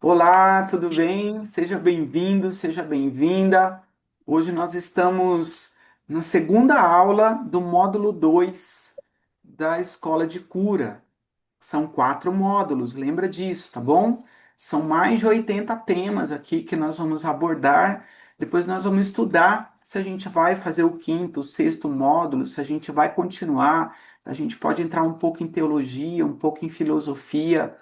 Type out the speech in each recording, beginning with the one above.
Olá, tudo bem? Seja bem-vindo, seja bem-vinda. Hoje nós estamos na segunda aula do módulo 2 da Escola de Cura. São 4 módulos, lembra disso, tá bom? São mais de 80 temas aqui que nós vamos abordar. Depois nós vamos estudar se a gente vai fazer o quinto, o sexto módulo, se a gente vai continuar. A gente pode entrar um pouco em teologia, um pouco em filosofia.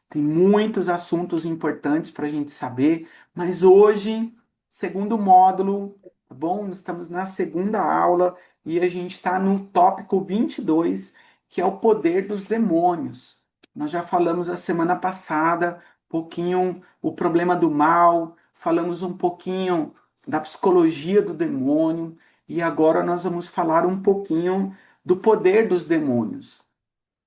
Tem muitos assuntos importantes para a gente saber, mas hoje, segundo módulo, tá bom? Estamos na segunda aula e a gente está no tópico 22, que é o poder dos demônios. Nós já falamos a semana passada um pouquinho o problema do mal, falamos um pouquinho da psicologia do demônio e agora nós vamos falar um pouquinho do poder dos demônios.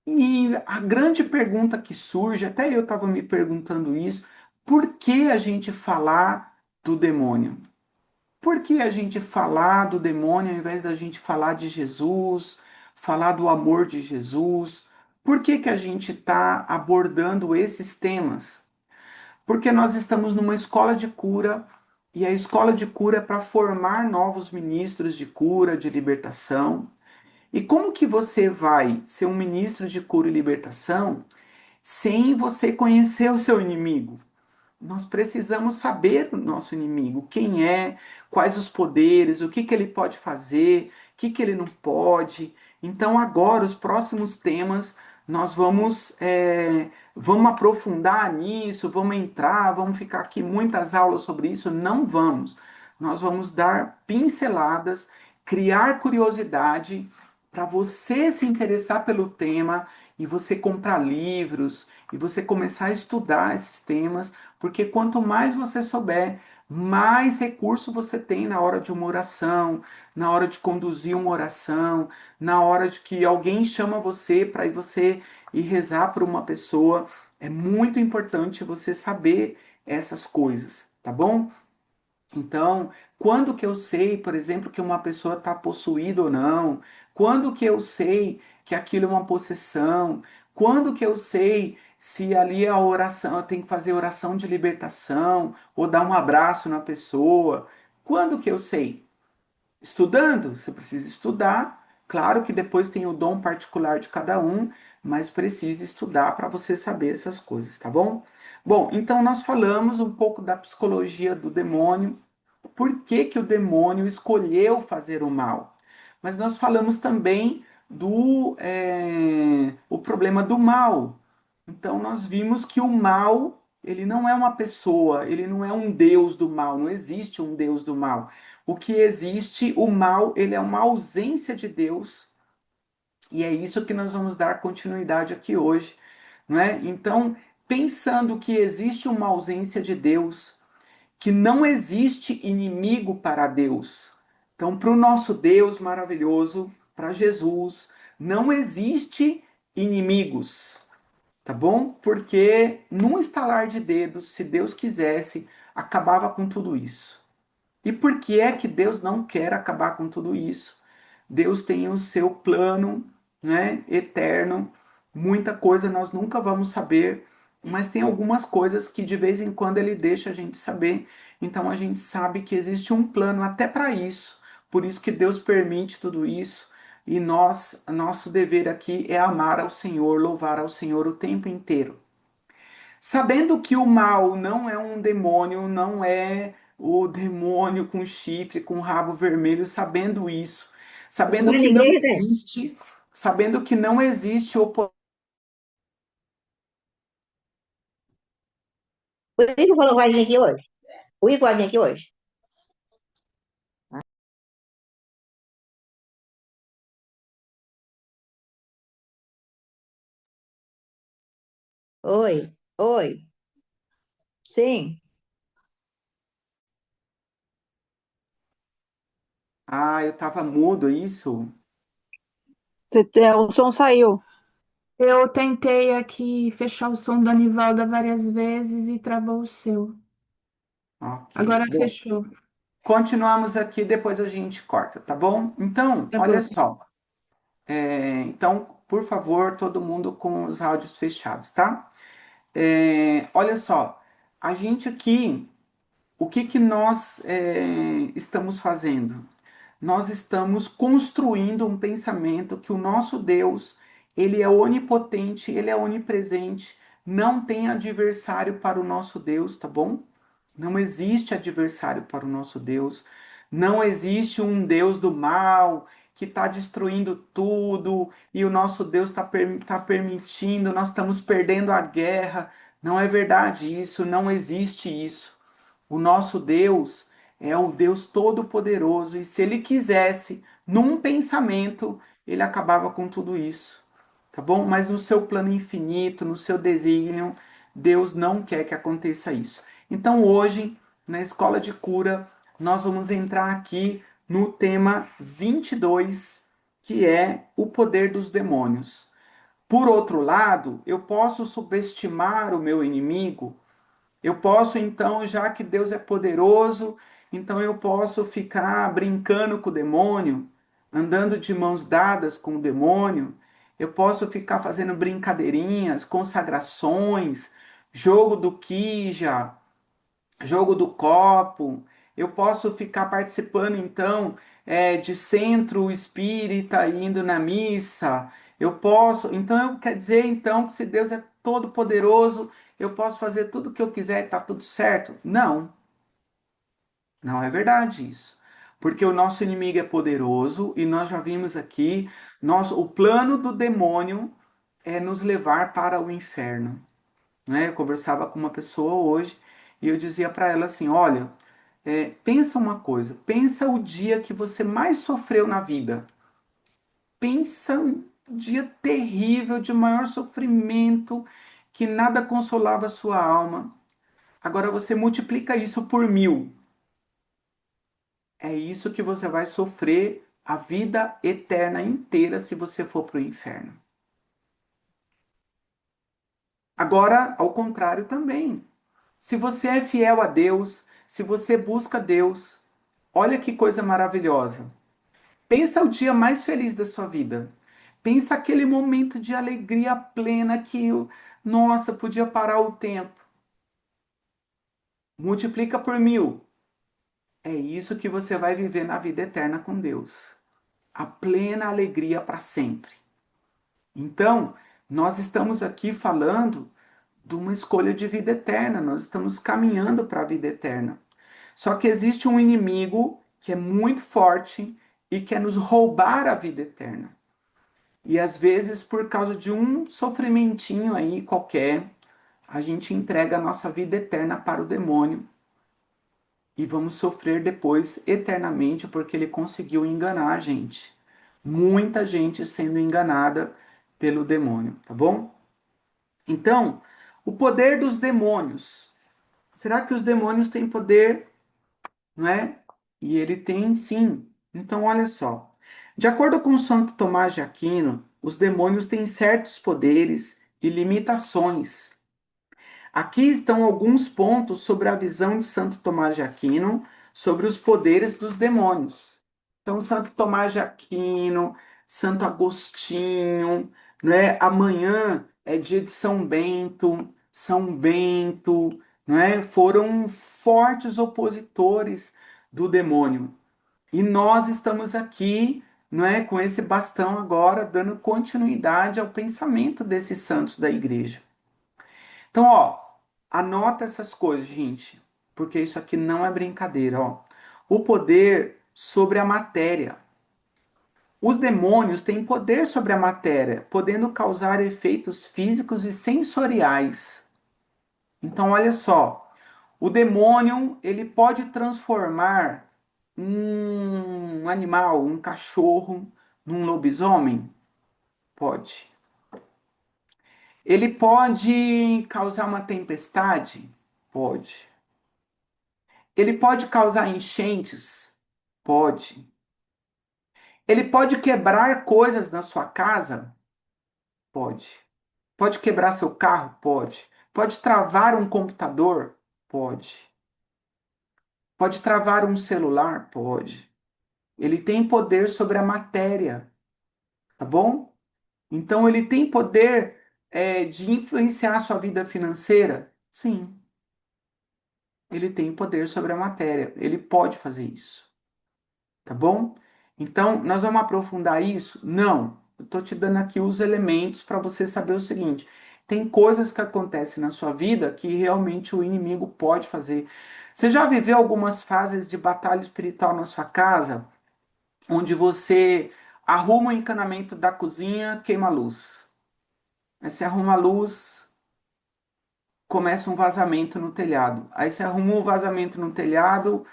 E a grande pergunta que surge, até eu estava me perguntando isso, por que a gente falar do demônio? Por que a gente falar do demônio ao invés da gente falar de Jesus, falar do amor de Jesus? Por que que a gente está abordando esses temas? Porque nós estamos numa escola de cura e a escola de cura é para formar novos ministros de cura, de libertação. E como que você vai ser um ministro de cura e libertação sem você conhecer o seu inimigo? Nós precisamos saber o nosso inimigo, quem é, quais os poderes, o que que ele pode fazer, o que que ele não pode. Então, agora, os próximos temas, nós vamos aprofundar nisso, vamos entrar, vamos ficar aqui muitas aulas sobre isso. Não vamos. Nós vamos dar pinceladas, criar curiosidade para você se interessar pelo tema e você comprar livros e você começar a estudar esses temas, porque quanto mais você souber, mais recurso você tem na hora de uma oração, na hora de conduzir uma oração, na hora de que alguém chama você para ir você ir rezar por uma pessoa. É muito importante você saber essas coisas, tá bom? Então, quando que eu sei, por exemplo, que uma pessoa está possuída ou não? Quando que eu sei que aquilo é uma possessão? Quando que eu sei se ali é a oração, eu tenho que fazer oração de libertação ou dar um abraço na pessoa? Quando que eu sei? Estudando, você precisa estudar. Claro que depois tem o dom particular de cada um, mas precisa estudar para você saber essas coisas, tá bom? Bom, então nós falamos um pouco da psicologia do demônio, por que que o demônio escolheu fazer o mal. Mas nós falamos também o problema do mal. Então nós vimos que o mal, ele não é uma pessoa, ele não é um deus do mal, não existe um deus do mal. O que existe, o mal, ele é uma ausência de Deus, e é isso que nós vamos dar continuidade aqui hoje, não é? Então, pensando que existe uma ausência de Deus, que não existe inimigo para Deus. Então, para o nosso Deus maravilhoso, para Jesus, não existe inimigos, tá bom? Porque num estalar de dedos, se Deus quisesse, acabava com tudo isso. E por que é que Deus não quer acabar com tudo isso? Deus tem o seu plano, né, eterno. Muita coisa nós nunca vamos saber, mas tem algumas coisas que de vez em quando ele deixa a gente saber. Então a gente sabe que existe um plano até para isso. Por isso que Deus permite tudo isso. E nós, nosso dever aqui é amar ao Senhor, louvar ao Senhor o tempo inteiro. Sabendo que o mal não é um demônio, não é o demônio com chifre, com rabo vermelho, sabendo isso, Não sabendo é que não ninguém, né? existe, sabendo que não existe oposição. O Igor falou que vai vir aqui hoje. O Igor vai vir aqui hoje. Oi, oi, sim. Ah, eu estava mudo, isso? O som saiu. Eu tentei aqui fechar o som da Nivalda várias vezes e travou o seu. Ok. Agora Bom, fechou. continuamos aqui, depois a gente corta, tá bom? Então, Tá olha bom. só. Então, por favor, todo mundo com os áudios fechados, tá? Olha só. a gente aqui, o que que nós estamos fazendo? Nós estamos construindo um pensamento que o nosso Deus, ele é onipotente, ele é onipresente, não tem adversário para o nosso Deus, tá bom? Não existe adversário para o nosso Deus. Não existe um Deus do mal que está destruindo tudo e o nosso Deus tá permitindo, nós estamos perdendo a guerra. Não é verdade isso, não existe isso. O nosso Deus é o Deus Todo-Poderoso e se ele quisesse, num pensamento, ele acabava com tudo isso, tá bom? Mas no seu plano infinito, no seu desígnio, Deus não quer que aconteça isso. Então hoje, na escola de cura, nós vamos entrar aqui no tema 22, que é o poder dos demônios. Por outro lado, eu posso subestimar o meu inimigo. Eu posso, então, já que Deus é poderoso, então eu posso ficar brincando com o demônio, andando de mãos dadas com o demônio. Eu posso ficar fazendo brincadeirinhas, consagrações, jogo do quija, jogo do copo. Eu posso ficar participando, então, de centro espírita, indo na missa. Eu posso. Então, quer dizer, então, que se Deus é todo poderoso, eu posso fazer tudo o que eu quiser e tá tudo certo? Não, não é verdade isso. Porque o nosso inimigo é poderoso e nós já vimos aqui, o plano do demônio é nos levar para o inferno, né? Eu conversava com uma pessoa hoje e eu dizia para ela assim: olha, pensa uma coisa, pensa o dia que você mais sofreu na vida. Pensa um dia terrível, de maior sofrimento, que nada consolava a sua alma. Agora você multiplica isso por 1000. É isso que você vai sofrer a vida eterna inteira se você for para o inferno. Agora, ao contrário também. Se você é fiel a Deus, se você busca Deus, olha que coisa maravilhosa. Pensa o dia mais feliz da sua vida. Pensa aquele momento de alegria plena que, nossa, podia parar o tempo. Multiplica por 1000. É isso que você vai viver na vida eterna com Deus. A plena alegria para sempre. Então, nós estamos aqui falando de uma escolha de vida eterna, nós estamos caminhando para a vida eterna. Só que existe um inimigo que é muito forte e quer nos roubar a vida eterna. E às vezes, por causa de um sofrimentinho aí qualquer, a gente entrega a nossa vida eterna para o demônio e vamos sofrer depois eternamente porque ele conseguiu enganar a gente. Muita gente sendo enganada pelo demônio, tá bom? Então, o poder dos demônios. Será que os demônios têm poder, não é? E ele tem sim. Então, olha só. De acordo com Santo Tomás de Aquino, os demônios têm certos poderes e limitações. Aqui estão alguns pontos sobre a visão de Santo Tomás de Aquino sobre os poderes dos demônios. Então, Santo Tomás de Aquino, Santo Agostinho, né? Amanhã é dia de São Bento, São Bento, né? Foram fortes opositores do demônio. E nós estamos aqui, não é, com esse bastão agora, dando continuidade ao pensamento desses santos da igreja. Então, ó, anota essas coisas, gente, porque isso aqui não é brincadeira, ó. O poder sobre a matéria. Os demônios têm poder sobre a matéria, podendo causar efeitos físicos e sensoriais. Então, olha só, o demônio, ele pode transformar um animal, um cachorro, num lobisomem? Pode. Ele pode causar uma tempestade? Pode. Ele pode causar enchentes? Pode. Ele pode quebrar coisas na sua casa? Pode. Pode quebrar seu carro? Pode. Pode travar um computador? Pode. Pode travar um celular? Pode. Ele tem poder sobre a matéria, tá bom? Então ele tem poder de influenciar a sua vida financeira? Sim. ele tem poder sobre a matéria. Ele pode fazer isso. Tá bom? Então, nós vamos aprofundar isso? Não. Eu estou te dando aqui os elementos para você saber o seguinte: tem coisas que acontecem na sua vida que realmente o inimigo pode fazer. Você já viveu algumas fases de batalha espiritual na sua casa, onde você arruma o encanamento da cozinha, queima a luz. Aí você arruma a luz, começa um vazamento no telhado. Aí você arruma um vazamento no telhado,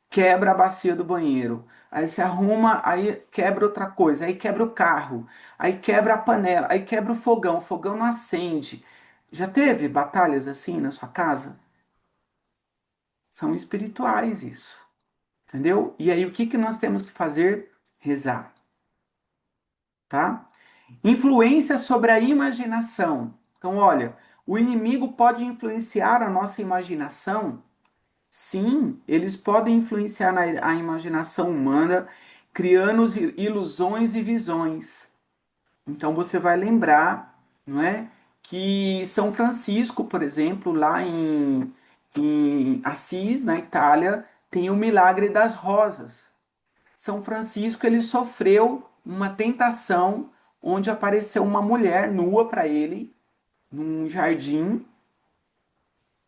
quebra a bacia do banheiro. Aí se arruma, aí quebra outra coisa, aí quebra o carro, aí quebra a panela, aí quebra o fogão não acende. Já teve batalhas assim na sua casa? São espirituais isso, entendeu? E aí o que que nós temos que fazer? Rezar, tá? Influência sobre a imaginação. Então, olha, o inimigo pode influenciar a nossa imaginação. Sim, eles podem influenciar a imaginação humana, criando ilusões e visões. Então você vai lembrar, não é, que São Francisco, por exemplo, lá em Assis, na Itália, tem o milagre das rosas. São Francisco ele sofreu uma tentação onde apareceu uma mulher nua para ele num jardim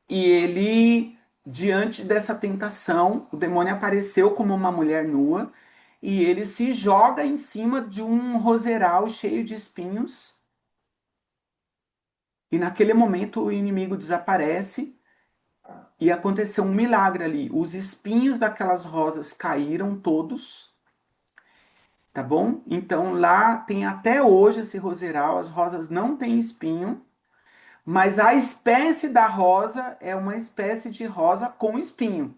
e ele, diante dessa tentação, o demônio apareceu como uma mulher nua e ele se joga em cima de um roseral cheio de espinhos. E naquele momento o inimigo desaparece e aconteceu um milagre ali. Os espinhos daquelas rosas caíram todos, tá bom? Então lá tem até hoje esse roseral, as rosas não têm espinho, mas a espécie da rosa é uma espécie de rosa com espinho.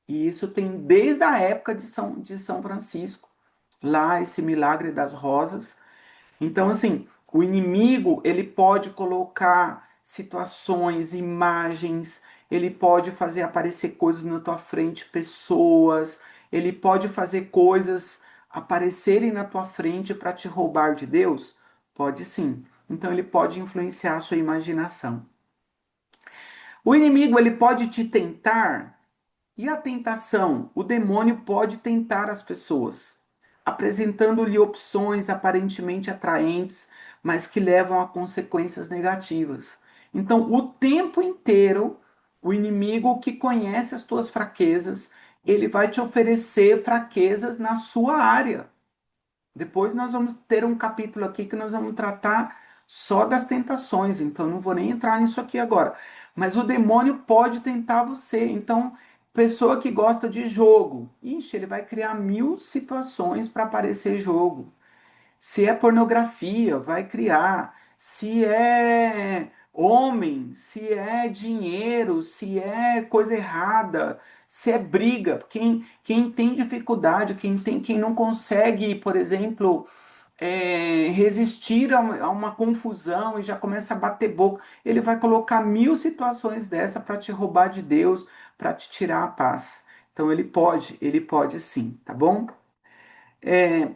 E isso tem desde a época de São Francisco, lá esse milagre das rosas. Então, assim, o inimigo, ele pode colocar situações, imagens, ele pode fazer aparecer coisas na tua frente, pessoas, ele pode fazer coisas aparecerem na tua frente para te roubar de Deus? Pode sim. Então, ele pode influenciar a sua imaginação. O inimigo, ele pode te tentar. E a tentação? O demônio pode tentar as pessoas, apresentando-lhe opções aparentemente atraentes, mas que levam a consequências negativas. Então, o tempo inteiro, o inimigo que conhece as tuas fraquezas, ele vai te oferecer fraquezas na sua área. Depois nós vamos ter um capítulo aqui que nós vamos tratar só das tentações, então não vou nem entrar nisso aqui agora. Mas o demônio pode tentar você. Então, pessoa que gosta de jogo, ixi, ele vai criar 1000 situações para aparecer jogo. Se é pornografia, vai criar. Se é homem, se é dinheiro, se é coisa errada, se é briga. Quem tem dificuldade, quem não consegue, por exemplo, resistir a uma confusão e já começa a bater boca, ele vai colocar 1000 situações dessa para te roubar de Deus, para te tirar a paz. Então ele pode sim, tá bom?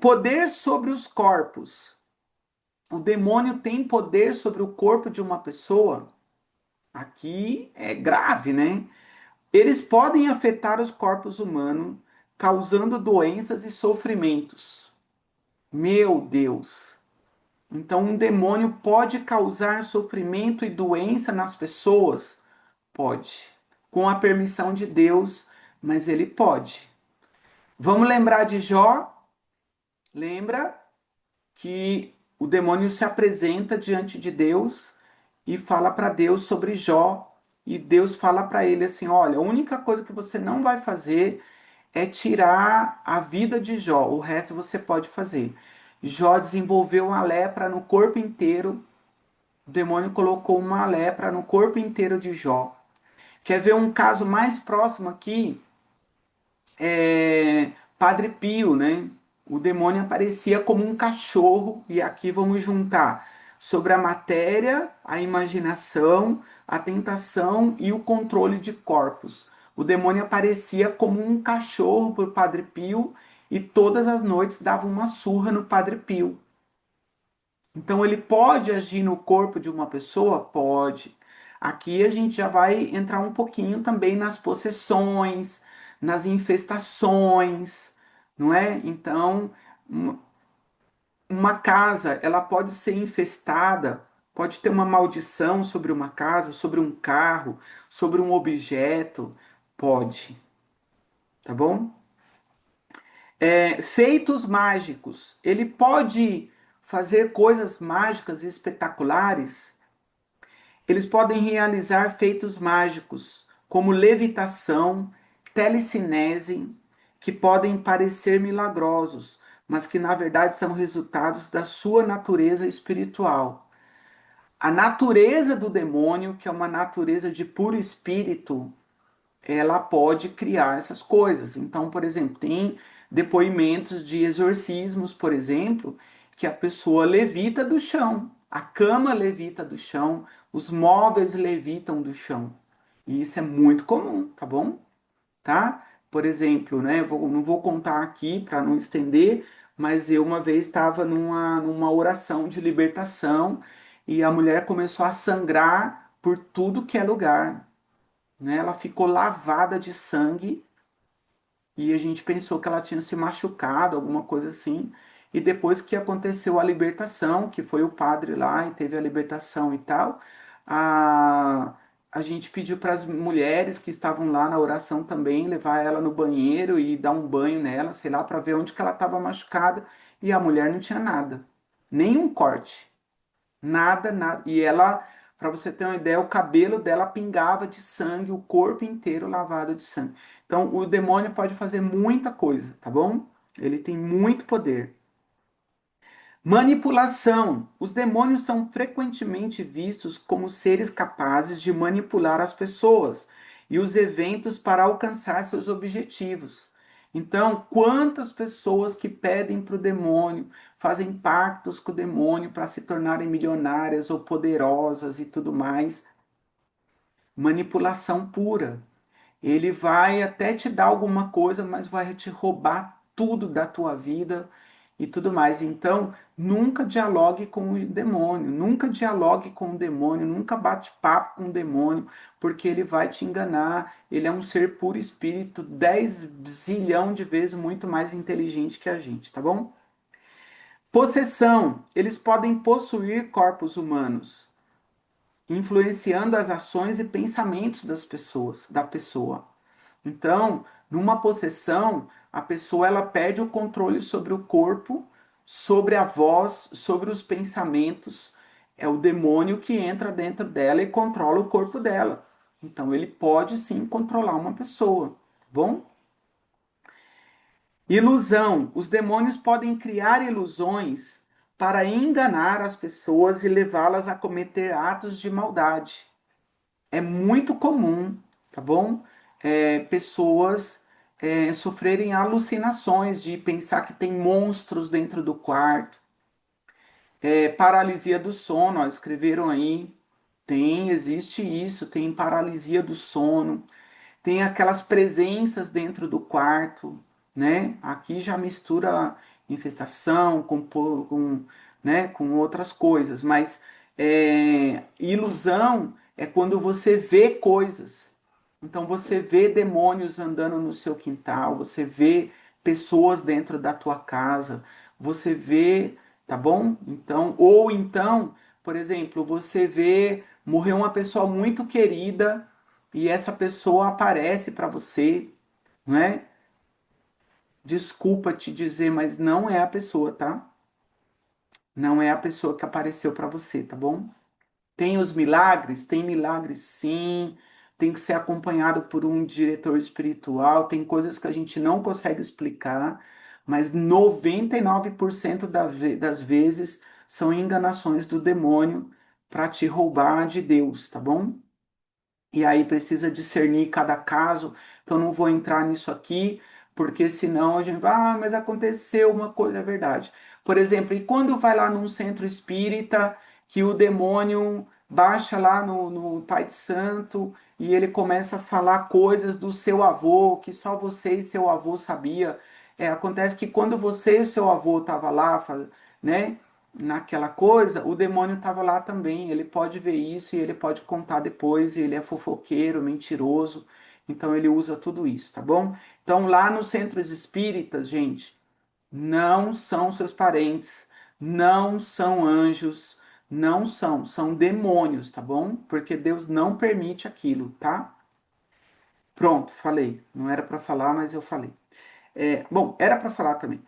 Poder sobre os corpos. O demônio tem poder sobre o corpo de uma pessoa? Aqui é grave, né? Eles podem afetar os corpos humanos, causando doenças e sofrimentos. Meu Deus! Então, um demônio pode causar sofrimento e doença nas pessoas? Pode. Com a permissão de Deus, mas ele pode. Vamos lembrar de Jó? Lembra? Que o demônio se apresenta diante de Deus e fala para Deus sobre Jó. E Deus fala para ele assim: olha, a única coisa que você não vai fazer é tirar a vida de Jó, o resto você pode fazer. Jó desenvolveu uma lepra no corpo inteiro, o demônio colocou uma lepra no corpo inteiro de Jó. Quer ver um caso mais próximo aqui? Padre Pio, né? O demônio aparecia como um cachorro, e aqui vamos juntar sobre a matéria, a imaginação, a tentação e o controle de corpos. O demônio aparecia como um cachorro para o Padre Pio e todas as noites dava uma surra no Padre Pio. Então ele pode agir no corpo de uma pessoa? Pode. Aqui a gente já vai entrar um pouquinho também nas possessões, nas infestações, não é? Então, uma casa, ela pode ser infestada, pode ter uma maldição sobre uma casa, sobre um carro, sobre um objeto, pode, tá bom? Feitos mágicos, ele pode fazer coisas mágicas e espetaculares. Eles podem realizar feitos mágicos, como levitação, telecinese, que podem parecer milagrosos, mas que na verdade são resultados da sua natureza espiritual. A natureza do demônio, que é uma natureza de puro espírito, ela pode criar essas coisas. Então, por exemplo, tem depoimentos de exorcismos, por exemplo, que a pessoa levita do chão, a cama levita do chão, os móveis levitam do chão. E isso é muito comum, tá bom? Tá? Por exemplo, né, não vou contar aqui para não estender, mas eu uma vez estava numa oração de libertação e a mulher começou a sangrar por tudo que é lugar, né? Ela ficou lavada de sangue e a gente pensou que ela tinha se machucado, alguma coisa assim. E depois que aconteceu a libertação, que foi o padre lá e teve a libertação e tal, a, a gente pediu para as mulheres que estavam lá na oração também levar ela no banheiro e dar um banho nela, sei lá, para ver onde que ela estava machucada. E a mulher não tinha nada, nenhum corte. Nada, nada. E ela, para você ter uma ideia, o cabelo dela pingava de sangue, o corpo inteiro lavado de sangue. Então, o demônio pode fazer muita coisa, tá bom? Ele tem muito poder. Manipulação. Os demônios são frequentemente vistos como seres capazes de manipular as pessoas e os eventos para alcançar seus objetivos. Então, quantas pessoas que pedem para o demônio, fazem pactos com o demônio para se tornarem milionárias ou poderosas e tudo mais? Manipulação pura. Ele vai até te dar alguma coisa, mas vai te roubar tudo da tua vida e tudo mais. Então, nunca dialogue com o demônio, nunca dialogue com o demônio, nunca bate papo com o demônio, porque ele vai te enganar. Ele é um ser puro espírito, 10 zilhão de vezes muito mais inteligente que a gente, tá bom? Possessão. Eles podem possuir corpos humanos, influenciando as ações e pensamentos das pessoas, da pessoa. Então, numa possessão, a pessoa ela perde o controle sobre o corpo, sobre a voz, sobre os pensamentos. É o demônio que entra dentro dela e controla o corpo dela. Então, ele pode sim controlar uma pessoa, tá bom? Ilusão. Os demônios podem criar ilusões para enganar as pessoas e levá-las a cometer atos de maldade. É muito comum, tá bom? Pessoas sofrerem alucinações de pensar que tem monstros dentro do quarto. Paralisia do sono, ó, escreveram aí. Tem, existe isso, tem paralisia do sono. Tem aquelas presenças dentro do quarto, né? Aqui já mistura infestação né, com outras coisas, mas ilusão é quando você vê coisas. Então você vê demônios andando no seu quintal, você vê pessoas dentro da tua casa, você vê, tá bom? Então, ou então, por exemplo, você vê morrer uma pessoa muito querida e essa pessoa aparece para você, não é? Desculpa te dizer, mas não é a pessoa, tá? Não é a pessoa que apareceu para você, tá bom? Tem os milagres? Tem milagres sim. Tem que ser acompanhado por um diretor espiritual. Tem coisas que a gente não consegue explicar, mas 99% das vezes são enganações do demônio para te roubar de Deus, tá bom? E aí precisa discernir cada caso. Então não vou entrar nisso aqui, porque senão a gente vai, mas aconteceu uma coisa, é verdade. Por exemplo, e quando vai lá num centro espírita que o demônio baixa lá no Pai de Santo e ele começa a falar coisas do seu avô que só você e seu avô sabia. Acontece que quando você e seu avô estavam lá, né? naquela coisa, o demônio estava lá também. Ele pode ver isso e ele pode contar depois. E ele é fofoqueiro, mentiroso. Então ele usa tudo isso, tá bom? Então lá nos centros espíritas, gente, não são seus parentes, não são anjos, não são demônios, tá bom? Porque Deus não permite aquilo, tá? Pronto, falei. Não era para falar, mas eu falei. Bom, era para falar também.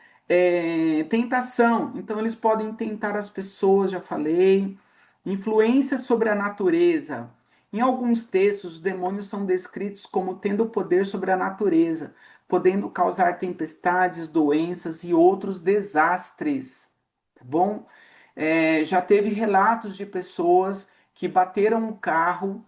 Tentação. Então, eles podem tentar as pessoas, já falei. Influência sobre a natureza. Em alguns textos, os demônios são descritos como tendo poder sobre a natureza, podendo causar tempestades, doenças e outros desastres. Tá bom? Já teve relatos de pessoas que bateram o carro,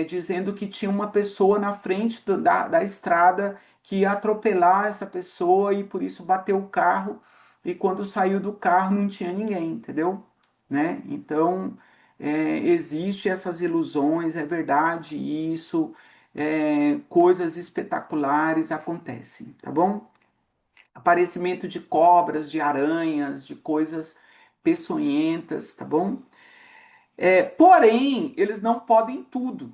dizendo que tinha uma pessoa na frente da estrada que ia atropelar essa pessoa e por isso bateu o carro. E quando saiu do carro não tinha ninguém, entendeu? Né? Então, existe essas ilusões, é verdade isso, coisas espetaculares acontecem, tá bom? Aparecimento de cobras, de aranhas, de coisas peçonhentas, tá bom? Porém, eles não podem tudo,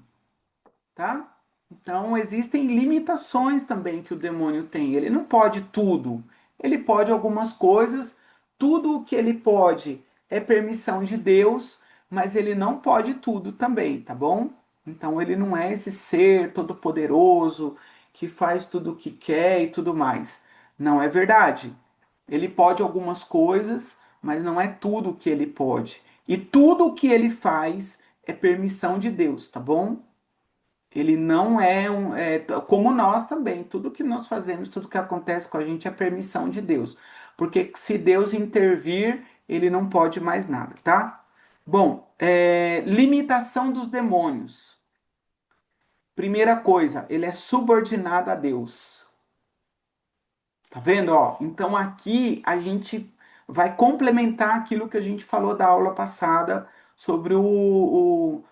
tá? Então, existem limitações também que o demônio tem. Ele não pode tudo. Ele pode algumas coisas. Tudo o que ele pode é permissão de Deus, mas ele não pode tudo também, tá bom? Então, ele não é esse ser todo-poderoso que faz tudo o que quer e tudo mais. Não é verdade. Ele pode algumas coisas, mas não é tudo o que ele pode. E tudo o que ele faz é permissão de Deus, tá bom? Ele não como nós também. Tudo que nós fazemos, tudo que acontece com a gente é permissão de Deus. Porque se Deus intervir, ele não pode mais nada, tá? Bom, limitação dos demônios. Primeira coisa, ele é subordinado a Deus. Tá vendo, ó? Então aqui a gente vai complementar aquilo que a gente falou da aula passada sobre o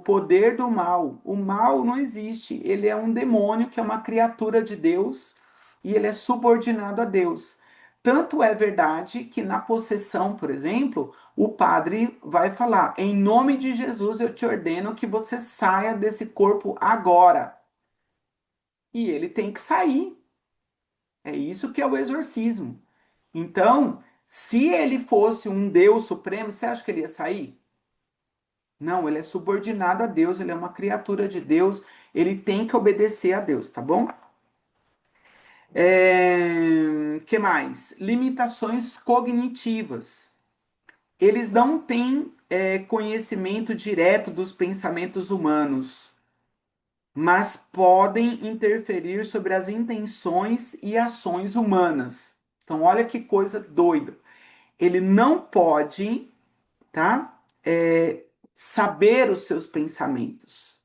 poder do mal. O mal não existe, ele é um demônio que é uma criatura de Deus e ele é subordinado a Deus. Tanto é verdade que na possessão, por exemplo, o padre vai falar: em nome de Jesus eu te ordeno que você saia desse corpo agora. E ele tem que sair. É isso que é o exorcismo. Então, se ele fosse um Deus supremo, você acha que ele ia sair? Não, ele é subordinado a Deus, ele é uma criatura de Deus, ele tem que obedecer a Deus, tá bom? Que mais? Limitações cognitivas. Eles não têm conhecimento direto dos pensamentos humanos, mas podem interferir sobre as intenções e ações humanas. Então, olha que coisa doida. Ele não pode, tá? Saber os seus pensamentos.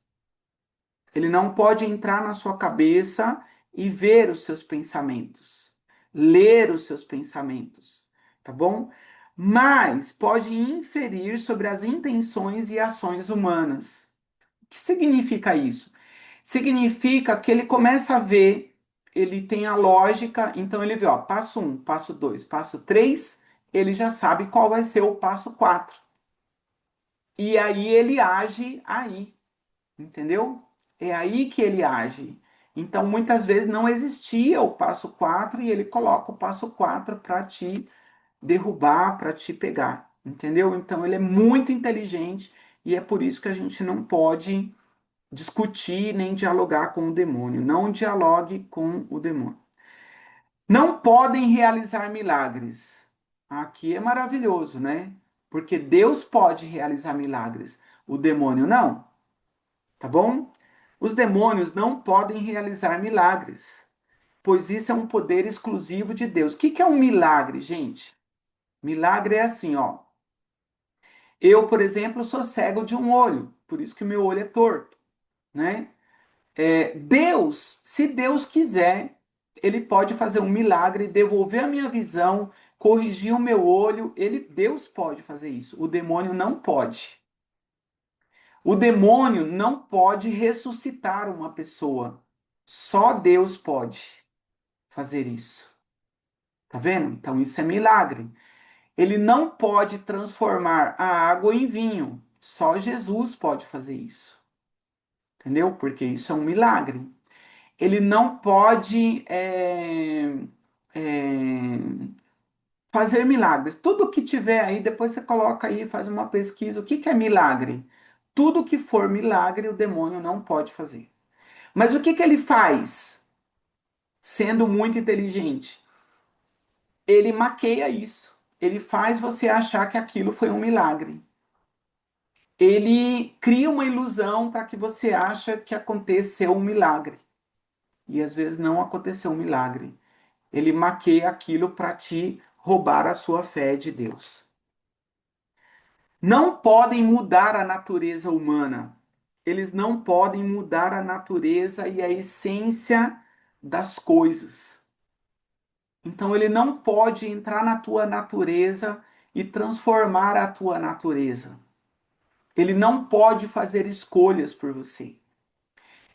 Ele não pode entrar na sua cabeça e ver os seus pensamentos, ler os seus pensamentos, tá bom? Mas pode inferir sobre as intenções e ações humanas. O que significa isso? Significa que ele começa a ver, ele tem a lógica, então ele vê, ó, passo um, passo 2, passo 3, ele já sabe qual vai ser o passo 4. E aí ele age aí, entendeu? É aí que ele age. Então, muitas vezes não existia o passo 4 e ele coloca o passo 4 para te derrubar, para te pegar, entendeu? Então, ele é muito inteligente e é por isso que a gente não pode discutir nem dialogar com o demônio. Não dialogue com o demônio. Não podem realizar milagres. Aqui é maravilhoso, né? Porque Deus pode realizar milagres, o demônio não, tá bom? Os demônios não podem realizar milagres, pois isso é um poder exclusivo de Deus. O que que é um milagre, gente? Milagre é assim, ó. Eu, por exemplo, sou cego de um olho, por isso que o meu olho é torto, né? Deus, se Deus quiser, ele pode fazer um milagre, devolver a minha visão, corrigir o meu olho. Deus pode fazer isso. O demônio não pode. O demônio não pode ressuscitar uma pessoa. Só Deus pode fazer isso. Tá vendo? Então isso é milagre. Ele não pode transformar a água em vinho. Só Jesus pode fazer isso. Entendeu? Porque isso é um milagre. Ele não pode fazer milagres. Tudo que tiver aí, depois você coloca aí, faz uma pesquisa. O que que é milagre? Tudo que for milagre, o demônio não pode fazer. Mas o que que ele faz? Sendo muito inteligente, ele maqueia isso. Ele faz você achar que aquilo foi um milagre. Ele cria uma ilusão para que você ache que aconteceu um milagre. E às vezes não aconteceu um milagre. Ele maqueia aquilo para te roubar a sua fé de Deus. Não podem mudar a natureza humana. Eles não podem mudar a natureza e a essência das coisas. Então ele não pode entrar na tua natureza e transformar a tua natureza. Ele não pode fazer escolhas por você.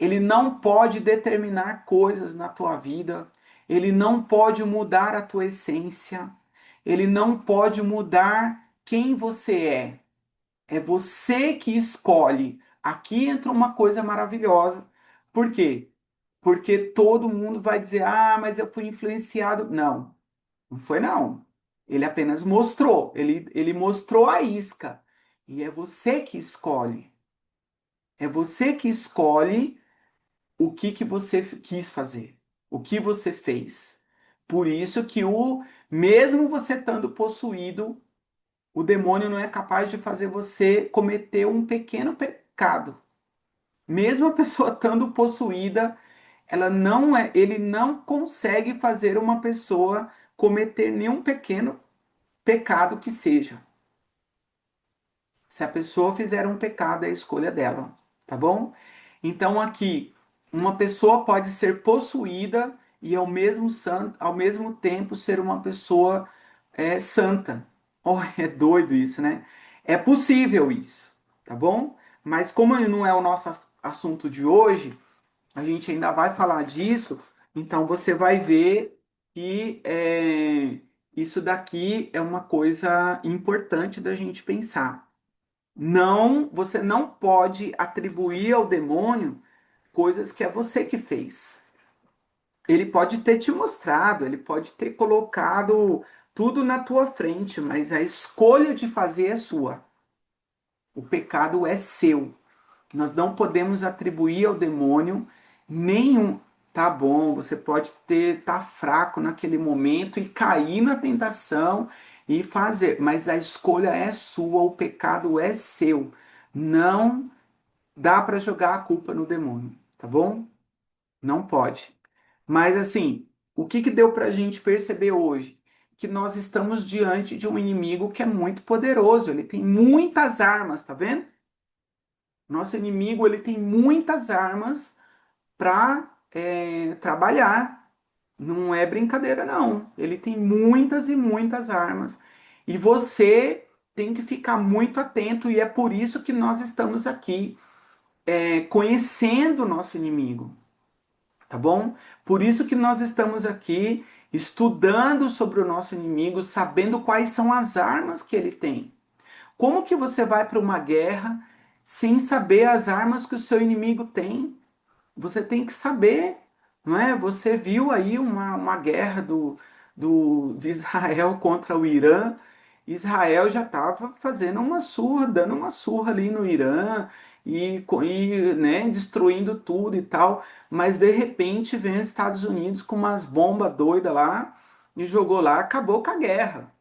Ele não pode determinar coisas na tua vida. Ele não pode mudar a tua essência. Ele não pode mudar quem você é. É você que escolhe. Aqui entra uma coisa maravilhosa. Por quê? Porque todo mundo vai dizer: ah, mas eu fui influenciado. Não, não foi não. Ele apenas mostrou. Ele mostrou a isca. E é você que escolhe. É você que escolhe o que que você quis fazer, o que você fez. Por isso que mesmo você estando possuído, o demônio não é capaz de fazer você cometer um pequeno pecado. Mesmo a pessoa estando possuída, ele não consegue fazer uma pessoa cometer nenhum pequeno pecado que seja. Se a pessoa fizer um pecado, é a escolha dela, tá bom? Então aqui, uma pessoa pode ser possuída e ao mesmo tempo ser uma pessoa santa. Oh, é doido isso, né? É possível isso, tá bom? Mas como não é o nosso assunto de hoje, a gente ainda vai falar disso, então você vai ver que isso daqui é uma coisa importante da gente pensar. Não, você não pode atribuir ao demônio coisas que é você que fez. Ele pode ter te mostrado, ele pode ter colocado tudo na tua frente, mas a escolha de fazer é sua. O pecado é seu. Nós não podemos atribuir ao demônio nenhum. Tá bom, você pode tá fraco naquele momento e cair na tentação e fazer, mas a escolha é sua, o pecado é seu. Não dá para jogar a culpa no demônio, tá bom? Não pode. Mas assim, o que que deu para a gente perceber hoje? Que nós estamos diante de um inimigo que é muito poderoso. Ele tem muitas armas, tá vendo? Nosso inimigo ele tem muitas armas para trabalhar. Não é brincadeira, não. Ele tem muitas e muitas armas. E você tem que ficar muito atento, e é por isso que nós estamos aqui, conhecendo o nosso inimigo, tá bom? Por isso que nós estamos aqui estudando sobre o nosso inimigo, sabendo quais são as armas que ele tem. Como que você vai para uma guerra sem saber as armas que o seu inimigo tem? Você tem que saber, não é? Você viu aí uma guerra de Israel contra o Irã. Israel já estava fazendo uma surra, dando uma surra ali no Irã né, destruindo tudo e tal. Mas de repente vem os Estados Unidos com umas bombas doidas lá e jogou lá, acabou com a guerra.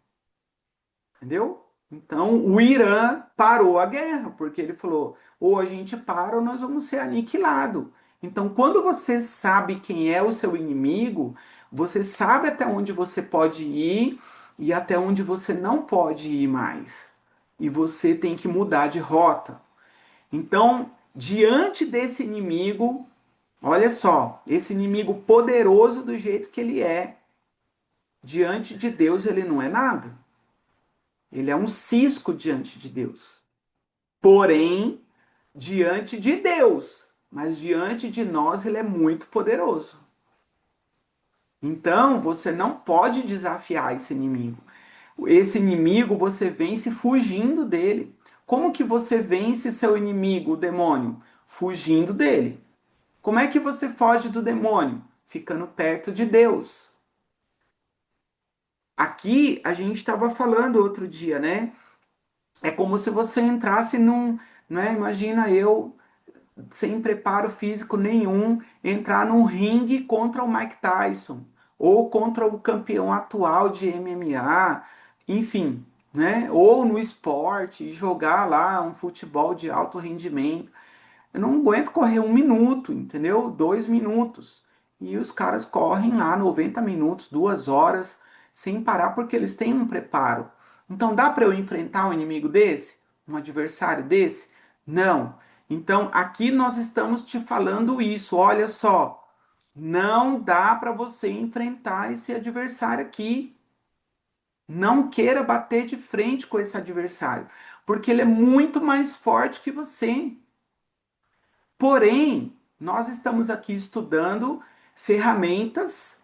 Entendeu? Então o Irã parou a guerra, porque ele falou: ou a gente para ou nós vamos ser aniquilados. Então, quando você sabe quem é o seu inimigo, você sabe até onde você pode ir e até onde você não pode ir mais. E você tem que mudar de rota. Então, diante desse inimigo, olha só, esse inimigo poderoso do jeito que ele é, diante de Deus ele não é nada. Ele é um cisco diante de Deus. Porém, diante de Deus, mas diante de nós, ele é muito poderoso. Então, você não pode desafiar esse inimigo. Esse inimigo você vence fugindo dele. Como que você vence seu inimigo, o demônio? Fugindo dele. Como é que você foge do demônio? Ficando perto de Deus. Aqui a gente estava falando outro dia, né? É como se você entrasse num, né? Imagina eu sem preparo físico nenhum entrar num ringue contra o Mike Tyson ou contra o campeão atual de MMA, enfim, né? Ou no esporte jogar lá um futebol de alto rendimento. Eu não aguento correr 1 minuto, entendeu? 2 minutos. E os caras correm lá 90 minutos, 2 horas, sem parar, porque eles têm um preparo. Então dá para eu enfrentar um inimigo desse? Um adversário desse? Não. Então aqui nós estamos te falando isso. Olha só, não dá para você enfrentar esse adversário aqui. Não queira bater de frente com esse adversário, porque ele é muito mais forte que você. Porém, nós estamos aqui estudando ferramentas,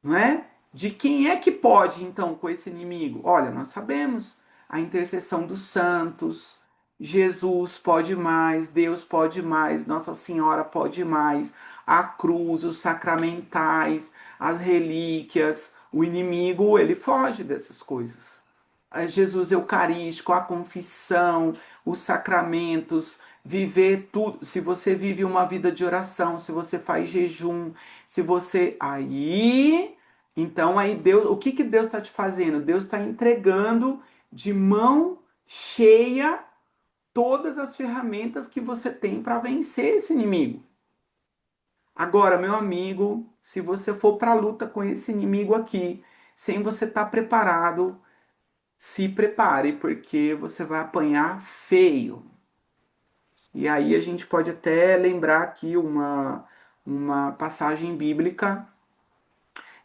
não é? De quem é que pode, então, com esse inimigo? Olha, nós sabemos a intercessão dos santos, Jesus pode mais, Deus pode mais, Nossa Senhora pode mais, a cruz, os sacramentais, as relíquias, o inimigo, ele foge dessas coisas. Jesus Eucarístico, a confissão, os sacramentos, viver tudo. Se você vive uma vida de oração, se você faz jejum, se você. Então aí Deus. O que Deus está te fazendo? Deus está entregando de mão cheia todas as ferramentas que você tem para vencer esse inimigo. Agora, meu amigo, se você for para a luta com esse inimigo aqui, sem você estar preparado, se prepare, porque você vai apanhar feio. E aí a gente pode até lembrar aqui uma passagem bíblica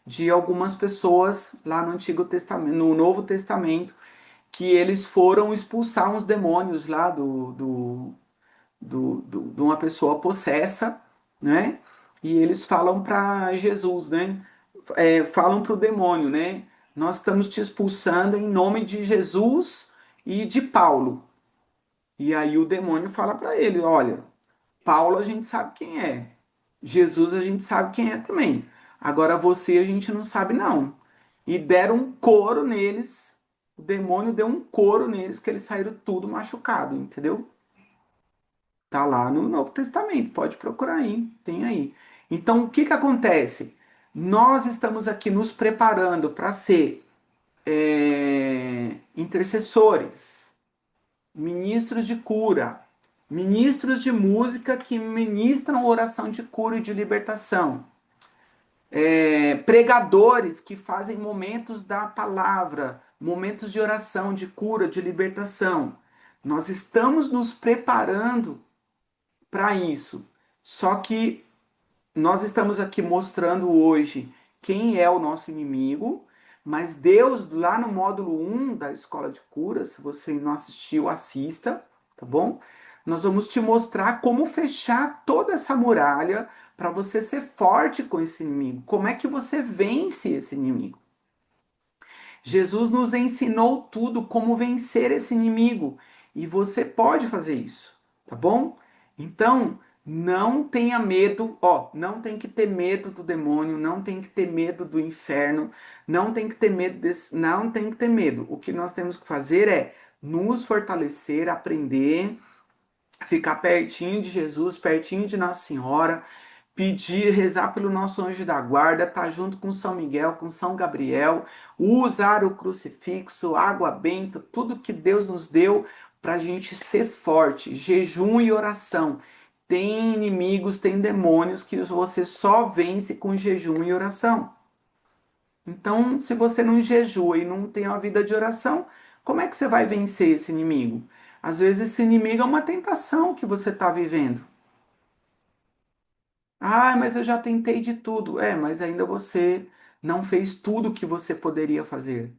de algumas pessoas lá no Antigo Testamento, no Novo Testamento, que eles foram expulsar uns demônios lá de uma pessoa possessa, né? E eles falam para Jesus, né? Falam para o demônio, né? Nós estamos te expulsando em nome de Jesus e de Paulo. E aí o demônio fala para ele: olha, Paulo a gente sabe quem é, Jesus a gente sabe quem é também. Agora você a gente não sabe não. E deram um couro neles. O demônio deu um couro neles que eles saíram tudo machucado, entendeu? Tá lá no Novo Testamento, pode procurar aí, tem aí. Então, o que que acontece? Nós estamos aqui nos preparando para ser intercessores, ministros de cura, ministros de música que ministram oração de cura e de libertação, pregadores que fazem momentos da palavra, momentos de oração, de cura, de libertação. Nós estamos nos preparando para isso. Só que nós estamos aqui mostrando hoje quem é o nosso inimigo, mas Deus, lá no módulo 1 da Escola de Cura, se você não assistiu, assista, tá bom? Nós vamos te mostrar como fechar toda essa muralha para você ser forte com esse inimigo. Como é que você vence esse inimigo? Jesus nos ensinou tudo como vencer esse inimigo e você pode fazer isso, tá bom? Então, não tenha medo, ó, não tem que ter medo do demônio, não tem que ter medo do inferno, não tem que ter medo desse, não tem que ter medo. O que nós temos que fazer é nos fortalecer, aprender, ficar pertinho de Jesus, pertinho de Nossa Senhora, pedir, rezar pelo nosso anjo da guarda, estar junto com São Miguel, com São Gabriel, usar o crucifixo, água benta, tudo que Deus nos deu para a gente ser forte, jejum e oração. Tem inimigos, tem demônios que você só vence com jejum e oração. Então, se você não jejua e não tem uma vida de oração, como é que você vai vencer esse inimigo? Às vezes esse inimigo é uma tentação que você está vivendo. Ah, mas eu já tentei de tudo. Mas ainda você não fez tudo o que você poderia fazer.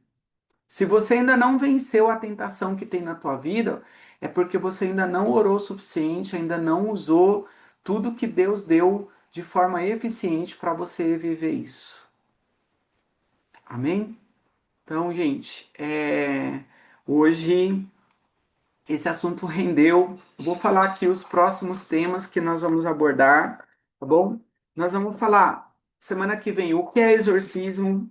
Se você ainda não venceu a tentação que tem na tua vida, é porque você ainda não orou o suficiente, ainda não usou tudo que Deus deu de forma eficiente para você viver isso. Amém? Então, gente, hoje esse assunto rendeu. Eu vou falar aqui os próximos temas que nós vamos abordar, tá bom? Nós vamos falar semana que vem o que é exorcismo,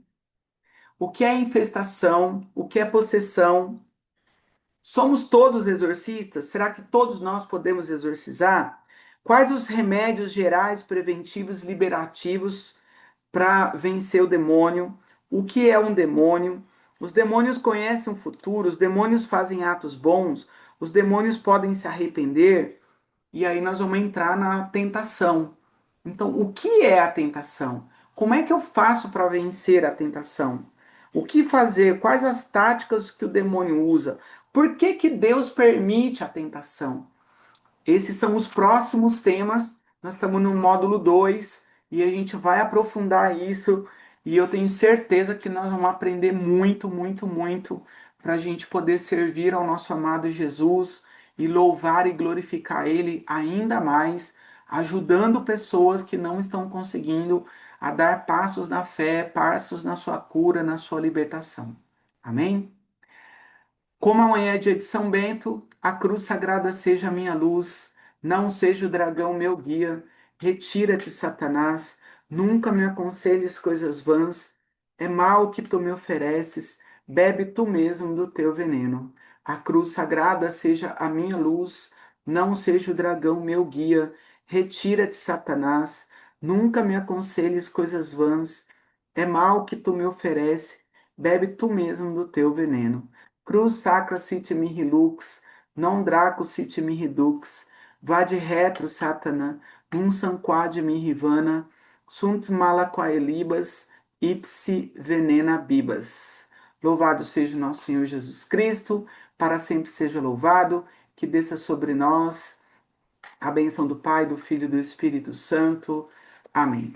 o que é infestação, o que é possessão. Somos todos exorcistas? Será que todos nós podemos exorcizar? Quais os remédios gerais, preventivos, liberativos para vencer o demônio? O que é um demônio? Os demônios conhecem o futuro, os demônios fazem atos bons, os demônios podem se arrepender, e aí nós vamos entrar na tentação. Então, o que é a tentação? Como é que eu faço para vencer a tentação? O que fazer? Quais as táticas que o demônio usa? Por que que Deus permite a tentação? Esses são os próximos temas. Nós estamos no módulo 2 e a gente vai aprofundar isso. E eu tenho certeza que nós vamos aprender muito, muito, muito para a gente poder servir ao nosso amado Jesus e louvar e glorificar Ele ainda mais, ajudando pessoas que não estão conseguindo a dar passos na fé, passos na sua cura, na sua libertação. Amém? Como amanhã é dia de São Bento, a cruz sagrada seja a minha luz, não seja o dragão meu guia. Retira-te, Satanás, nunca me aconselhes coisas vãs. É mal que tu me ofereces, bebe tu mesmo do teu veneno. A cruz sagrada seja a minha luz, não seja o dragão meu guia. Retira-te, Satanás, nunca me aconselhes coisas vãs. É mal que tu me ofereces, bebe tu mesmo do teu veneno. Cruz sacra sit mihi lux, non draco sit mihi dux, vade retro, Satana, num sanquad mihi vana, sunt mala quae libas, ipsi venena bibas. Louvado seja o nosso Senhor Jesus Cristo, para sempre seja louvado, que desça sobre nós a bênção do Pai, do Filho e do Espírito Santo. Amém.